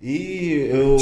E eu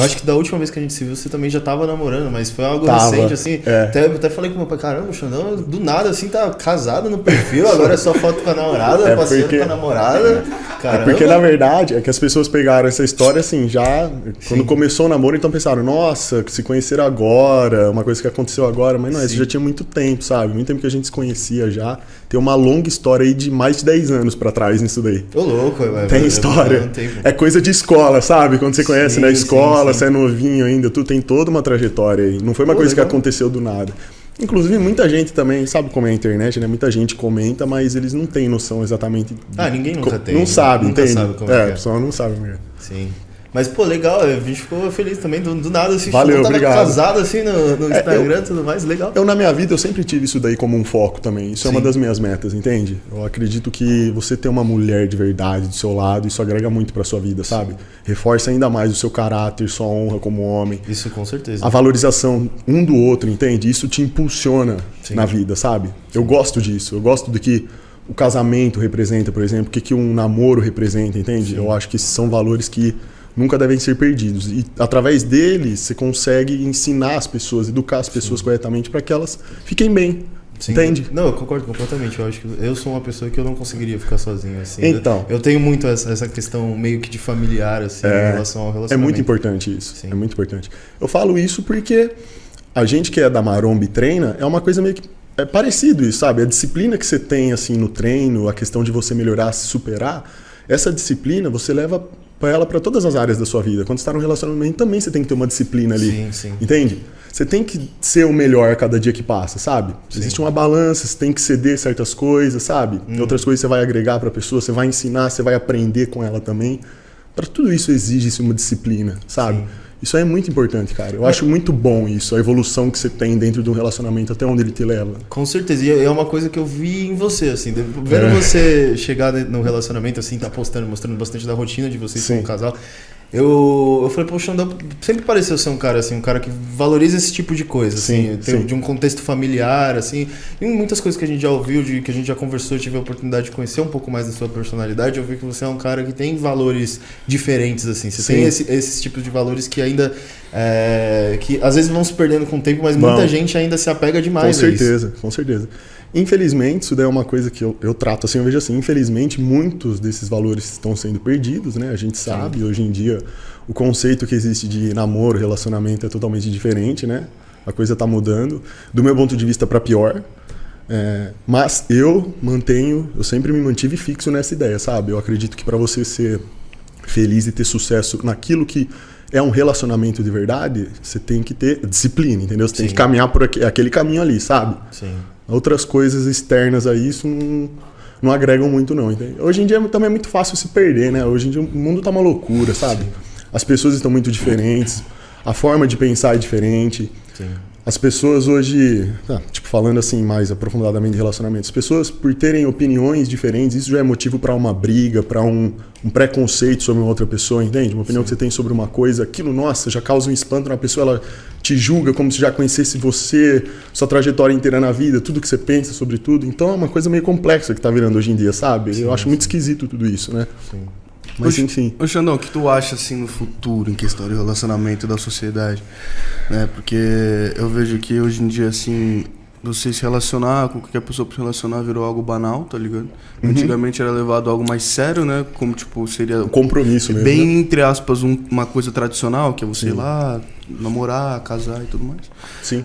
acho que da última vez que a gente se viu, você também já tava namorando, mas foi algo Tava, recente, assim. é. Até falei com o meu pai, caramba, o Xandão, do nada, assim, tá casado no perfil, agora é só foto com a namorada, passeando com a namorada. Caramba. É porque, na verdade, é que as pessoas pegaram essa história, assim, já quando começou o namoro, então pensaram, nossa, se conheceram agora, uma coisa que aconteceu agora, mas não, isso já tinha muito tempo, sabe? Muito tempo que a gente se conhecia já. Tem uma longa história aí de mais de 10 anos pra trás nisso daí. Tô louco, velho. Tem história. É coisa de escola, sabe? Quando você conhece na escola, você é novinho ainda, tu tem toda uma trajetória aí. Não foi uma coisa que aconteceu do nada. Inclusive, muita gente também, sabe como é a internet, né? Muita gente comenta, mas eles não têm noção exatamente. Ninguém nunca tem. Não sabe, nunca entende? Sabe como é. O pessoal não sabe mesmo. Sim. Mas, pô, legal, a gente ficou feliz também, do nada, assim, Valeu, tava obrigado. casado, assim, no Instagram e tudo mais, legal. Na minha vida, eu sempre tive isso daí como um foco também. Isso é uma das minhas metas, entende? Eu acredito que você ter uma mulher de verdade do seu lado, isso agrega muito pra sua vida, sabe? Reforça ainda mais o seu caráter, sua honra como homem. Isso, com certeza. A valorização um do outro, entende? Isso te impulsiona na vida, sabe? Eu gosto disso. Eu gosto do que o casamento representa, por exemplo, o que um namoro representa, entende? Eu acho que esses são valores que nunca devem ser perdidos. E através deles, você consegue ensinar as pessoas, educar as pessoas corretamente para que elas fiquem bem. Sim. Entende? Não, eu concordo completamente. Eu acho que eu sou uma pessoa que eu não conseguiria ficar sozinho, assim. Então. Eu tenho muito essa questão meio que de familiar, assim, em relação ao relacionamento. É muito importante isso. Sim. É muito importante. Eu falo isso porque a gente que é da Maromba e treina, é uma coisa meio que é parecido isso, sabe? A disciplina que você tem, assim, no treino, a questão de você melhorar, se superar, essa disciplina você leva para ela para todas as áreas da sua vida. Quando você está num relacionamento, também você tem que ter uma disciplina ali. Sim. Entende? Você tem que ser o melhor a cada dia que passa, sabe? Existe uma balança, você tem que ceder certas coisas, sabe? Outras coisas você vai agregar para a pessoa, você vai ensinar, você vai aprender com ela também. Para tudo isso exige-se uma disciplina, sabe? Sim. Isso aí é muito importante, cara. Eu acho muito bom isso, a evolução que você tem dentro de um relacionamento, até onde ele te leva. Com certeza, e é uma coisa que eu vi em você, assim, vendo você chegar no relacionamento, assim, tá postando, mostrando bastante da rotina de vocês como casal. Eu falei, poxa, o Xandão sempre pareceu ser um cara, assim, um cara que valoriza esse tipo de coisa, assim, de um contexto familiar, assim, e muitas coisas que a gente já ouviu, que a gente já conversou, tive a oportunidade de conhecer um pouco mais da sua personalidade, eu vi que você é um cara que tem valores diferentes, assim, você tem esses tipos de valores que ainda, que às vezes vão se perdendo com o tempo, mas muita gente ainda se apega demais a isso. Com certeza. Infelizmente, isso daí é uma coisa que eu trato assim, eu vejo assim, infelizmente muitos desses valores estão sendo perdidos, né? A gente sabe, hoje em dia, o conceito que existe de namoro, relacionamento é totalmente diferente, né? A coisa tá mudando, do meu ponto de vista para pior, mas eu sempre me mantive fixo nessa ideia, sabe? Eu acredito que para você ser feliz e ter sucesso naquilo que é um relacionamento de verdade, você tem que ter disciplina, entendeu? Você tem que caminhar por aquele caminho ali, sabe? Sim. Outras coisas externas a isso não agregam muito, não. Entende? Hoje em dia também é muito fácil se perder, né? Hoje em dia o mundo tá uma loucura, sabe? Sim. As pessoas estão muito diferentes, a forma de pensar é diferente. Sim. As pessoas hoje, falando assim mais aprofundadamente de relacionamento, as pessoas por terem opiniões diferentes, isso já é motivo para uma briga, para um preconceito sobre uma outra pessoa, entende? Uma opinião que você tem sobre uma coisa, aquilo, nossa, já causa um espanto na pessoa, ela te julga como se já conhecesse você, sua trajetória inteira na vida, tudo que você pensa sobre tudo. Então é uma coisa meio complexa que tá virando hoje em dia, sabe? Eu acho muito esquisito tudo isso, né? Sim. Mas enfim. Ô Xandão, o que tu acha assim no futuro em questão de relacionamento da sociedade? Né? Porque eu vejo que hoje em dia assim, você se relacionar com qualquer pessoa, se relacionar virou algo banal, tá ligado? Antigamente era levado a algo mais sério, né? Como tipo, seria um compromisso mesmo, bem, né? entre aspas, uma coisa tradicional, que é você ir lá, namorar, casar e tudo mais. Sim.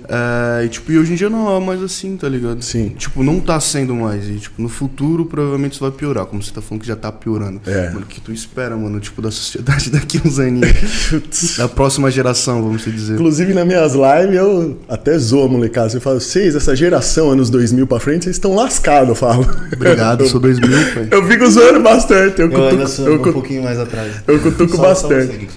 E hoje em dia não é mais assim, tá ligado? Sim. Tipo, não tá sendo mais. E no futuro provavelmente isso vai piorar, como você tá falando que já tá piorando. Mano, o que tu espera, mano, da sociedade daqui uns aninhos? Da próxima geração, vamos dizer. Inclusive nas minhas lives eu até zoo a molecada. Eu falo, essa geração, anos 2000 pra frente, vocês estão lascados, eu falo. Obrigado, sou 2000, pai. Eu fico zoando bastante. Eu ainda sou um pouquinho mais atrás. Eu cutuco bastante.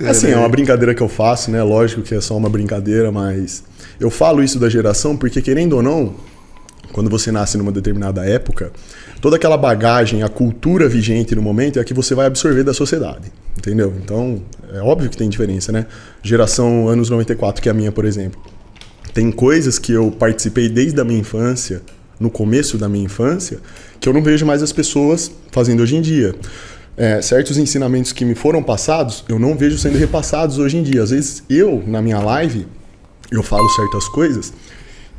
Assim, é uma brincadeira que eu faço, né? Lógico que é só uma brincadeira, mas eu falo isso da geração porque, querendo ou não, quando você nasce numa determinada época, toda aquela bagagem, a cultura vigente no momento é a que você vai absorver da sociedade, entendeu? Então, é óbvio que tem diferença, né? Geração anos 94, que é a minha, por exemplo. Tem coisas que eu participei desde a minha infância, no começo da minha infância, que eu não vejo mais as pessoas fazendo hoje em dia. certos ensinamentos que me foram passados, eu não vejo sendo repassados hoje em dia. Às vezes eu, na minha live, eu falo certas coisas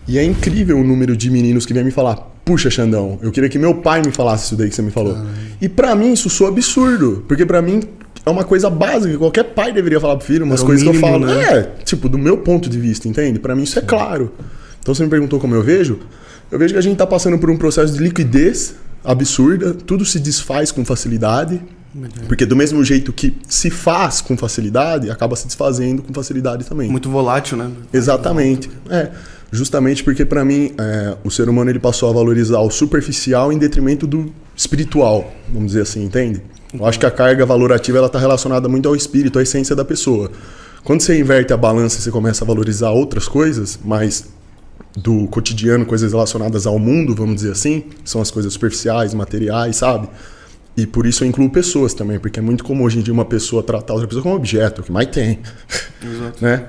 e é incrível o número de meninos que vêm me falar: puxa, Xandão, eu queria que meu pai me falasse isso daí que você me falou. E pra mim isso soa absurdo, porque pra mim é uma coisa básica que qualquer pai deveria falar pro filho, umas coisas mínimo, que eu falo. Né? Tipo, do meu ponto de vista, entende? Pra mim isso é claro. Então você me perguntou como eu vejo que a gente tá passando por um processo de liquidez absurda, tudo se desfaz com facilidade, porque do mesmo jeito que se faz com facilidade, acaba se desfazendo com facilidade também. Muito volátil, né? Exatamente. Justamente porque pra mim o ser humano ele passou a valorizar o superficial em detrimento do espiritual, vamos dizer assim, entende? Eu acho que a carga valorativa ela tá relacionada muito ao espírito, à essência da pessoa. Quando você inverte a balança e você começa a valorizar outras coisas, mas do cotidiano, coisas relacionadas ao mundo, vamos dizer assim, são as coisas superficiais, materiais, sabe? E por isso eu incluo pessoas também, porque é muito comum hoje em dia uma pessoa tratar outra pessoa como objeto, o que mais tem. Exato. Né?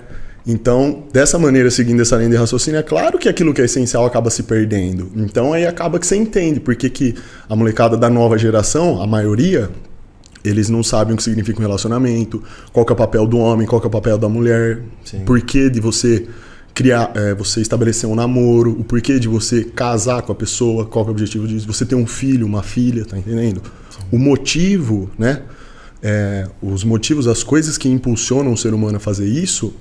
Então, dessa maneira, seguindo essa linha de raciocínio, é claro que aquilo que é essencial acaba se perdendo. Então aí acaba que você entende porque que a molecada da nova geração, a maioria, eles não sabem o que significa um relacionamento, qual que é o papel do homem, qual que é o papel da mulher, por que de você criar, você estabelecer um namoro, o porquê de você casar com a pessoa, qual que é o objetivo disso, você ter um filho, uma filha, tá entendendo? Sim. O motivo, né? Os motivos, as coisas que impulsionam o ser humano a fazer isso,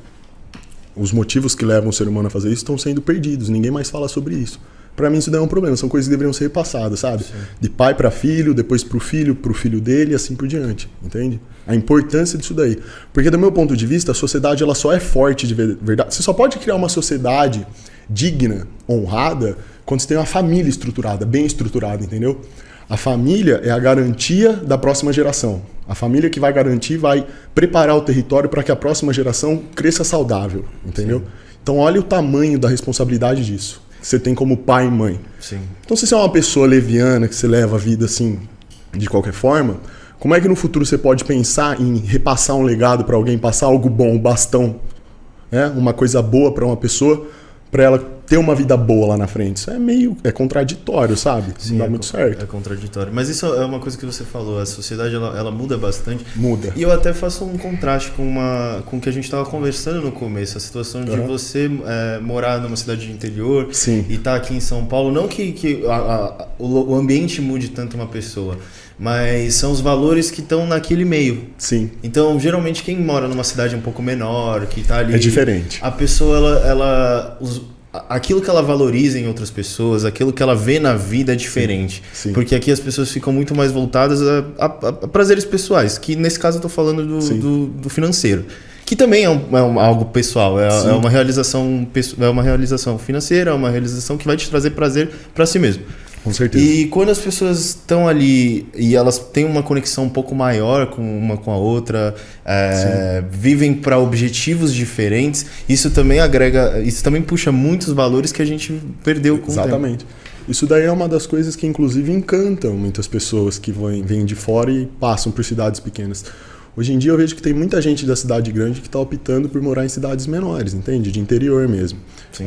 os motivos que levam o ser humano a fazer isso estão sendo perdidos, ninguém mais fala sobre isso. Pra mim isso não é um problema, são coisas que deveriam ser repassadas, sabe? Sim. De pai para filho, depois pro filho dele e assim por diante, entende? A importância disso daí. Porque do meu ponto de vista, a sociedade ela só é forte de verdade. Você só pode criar uma sociedade digna, honrada, quando você tem uma família estruturada, bem estruturada, entendeu? A família é a garantia da próxima geração. A família que vai garantir, vai preparar o território para que a próxima geração cresça saudável, entendeu? Sim. Então olha o tamanho da responsabilidade disso. Você tem como pai e mãe. Sim. Então, se você é uma pessoa leviana, que você leva a vida assim, de qualquer forma, como é que no futuro você pode pensar em repassar um legado para alguém, passar algo bom, um bastão, né? Uma coisa boa para uma pessoa, para ela ter uma vida boa lá na frente? Isso é contraditório, sabe? Sim, não dá muito certo. É contraditório. Mas isso é uma coisa que você falou, a sociedade ela muda bastante. Muda. E eu até faço um contraste com o que a gente estava conversando no começo, a situação de você morar numa cidade de interior. Sim. E estar aqui em São Paulo. Não que o ambiente mude tanto uma pessoa, mas são os valores que estão naquele meio. Sim. Então, geralmente, quem mora numa cidade um pouco menor, que está ali... É diferente. A pessoa, aquilo que ela valoriza em outras pessoas, aquilo que ela vê na vida é diferente. Sim. Porque aqui as pessoas ficam muito mais voltadas a prazeres pessoais, que nesse caso eu estou falando do financeiro. Que também é algo pessoal, é uma realização financeira, é uma realização que vai te trazer prazer para si mesmo. Com certeza. E quando as pessoas estão ali e elas têm uma conexão um pouco maior com uma com a outra, vivem para objetivos diferentes, isso também puxa muitos valores que a gente perdeu com o tempo. Exatamente. Isso daí é uma das coisas que inclusive encantam muitas pessoas que vêm de fora e passam por cidades pequenas. Hoje em dia eu vejo que tem muita gente da cidade grande que está optando por morar em cidades menores, entende? De interior mesmo. Sim.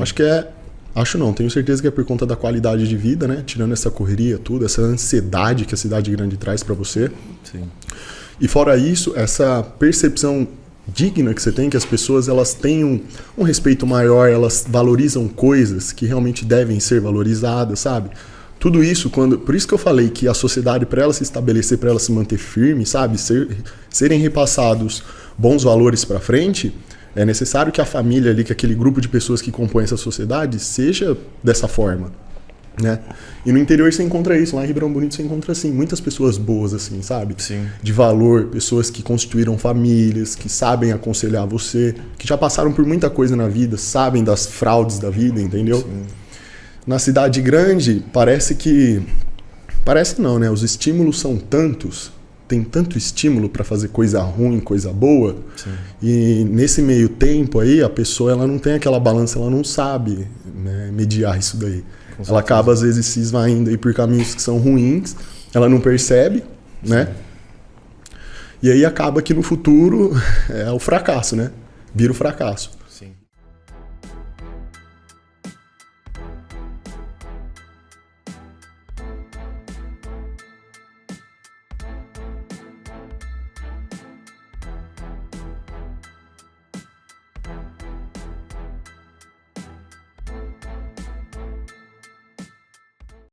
Acho não, tenho certeza que é por conta da qualidade de vida, né? Tirando essa correria, tudo, essa ansiedade que a cidade grande traz para você. Sim. E fora isso, essa percepção digna que você tem, que as pessoas elas têm um respeito maior, elas valorizam coisas que realmente devem ser valorizadas, sabe? Tudo isso, por isso que eu falei que a sociedade, para ela se estabelecer, para ela se manter firme, sabe? Serem repassados bons valores para frente, é necessário que a família ali, que aquele grupo de pessoas que compõem essa sociedade, seja dessa forma, né? E no interior você encontra isso, lá em Ribeirão Bonito você encontra, assim, muitas pessoas boas, assim, sabe? Sim. De valor, pessoas que constituíram famílias, que sabem aconselhar você, que já passaram por muita coisa na vida, sabem das fraudes da vida, entendeu? Sim. Na cidade grande, parece não, né? Os estímulos são tantos, tem tanto estímulo para fazer coisa ruim, coisa boa. Sim. E nesse meio tempo aí, a pessoa ela não tem aquela balança, ela não sabe, né, mediar isso daí. Ela acaba às vezes se esvaindo aí por caminhos que são ruins, ela não percebe, né? E aí acaba que no futuro é o fracasso, né? Vira o fracasso.